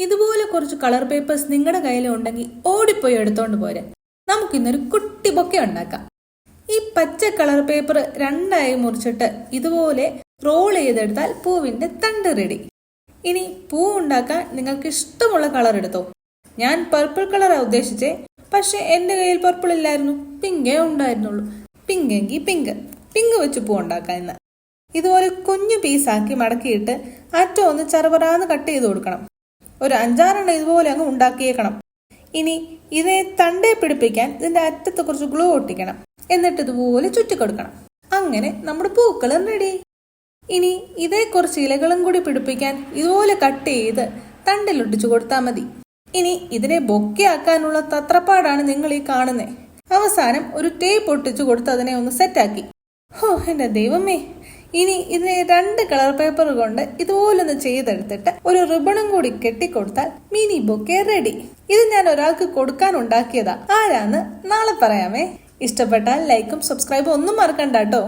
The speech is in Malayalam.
ഇതുപോലെ കുറച്ച് കളർ പേപ്പേഴ്സ് നിങ്ങളുടെ കയ്യിലുണ്ടെങ്കിൽ ഓടിപ്പോയി എടുത്തോണ്ട് പോരെ. നമുക്കിന്നൊരു കുട്ടി ബൊക്കെ ഉണ്ടാക്കാം. ഈ പച്ച കളർ പേപ്പർ രണ്ടായി മുറിച്ചിട്ട് ഇതുപോലെ റോൾ ചെയ്തെടുത്താൽ പൂവിന്റെ തണ്ട് റെഡി. ഇനി പൂ ഉണ്ടാക്കാൻ നിങ്ങൾക്ക് ഇഷ്ടമുള്ള കളർ എടുത്തോ. ഞാൻ പർപ്പിൾ കളറാണ് ഉദ്ദേശിച്ചേ, പക്ഷെ എന്റെ കയ്യിൽ പർപ്പിൾ ഇല്ലായിരുന്നു, പിങ്കേ ഉണ്ടായിരുന്നുള്ളൂ. പിങ്കെങ്കിൽ പിങ്ക് വെച്ച് പൂ ഉണ്ടാക്കാം. ഇന്ന് ഇതുപോലെ കുഞ്ഞു പീസാക്കി മടക്കിയിട്ട് അറ്റം ഒന്ന് ചെറുപറാന്ന് കട്ട് ചെയ്ത് കൊടുക്കണം. ഒരു 5-6 ഇതുപോലെ അങ്ങ് ഉണ്ടാക്കിയേക്കണം. ഇനി ഇതിനെ തണ്ടേ പിടിപ്പിക്കാൻ ഇതിന്റെ അറ്റത്ത് കുറച്ച് ഗ്ലൂ ഒട്ടിക്കണം. എന്നിട്ട് ഇതുപോലെ ചുറ്റിക്കൊടുക്കണം. അങ്ങനെ നമ്മുടെ പൂക്കളും റെഡി. ഇനി ഇതേ കുറച്ച് ഇലകളും കൂടി പിടിപ്പിക്കാൻ ഇതുപോലെ കട്ട് ചെയ്ത് തണ്ടിലൊട്ടിച്ചു കൊടുത്താൽ മതി. ഇനി ഇതിനെ ബൊക്കെ ആക്കാനുള്ള തത്രപ്പാടാണ് നിങ്ങൾ ഈ കാണുന്നത്. അവസാനം ഒരു ടേപ്പ് ഒട്ടിച്ചു കൊടുത്ത് അതിനെ ഒന്ന് സെറ്റാക്കി. ഹോ എന്റെ ദൈവമേ! ഇനി ഇതിനെ 2 കളർ പേപ്പർ കൊണ്ട് ഇതുപോലൊന്ന് ചെയ്തെടുത്തിട്ട് ഒരു റിബണും കൂടി കെട്ടിക്കൊടുത്താൽ മിനി ബൊക്കെ റെഡി. ഇത് ഞാൻ ഒരാൾക്ക് കൊടുക്കാൻ ഉണ്ടാക്കിയതാ. ആരാന്ന് നാളെ പറയാമേ. ഇഷ്ടപ്പെട്ടാൽ ലൈക്കും സബ്സ്ക്രൈബും ഒന്നും മറക്കണ്ട കേട്ടോ.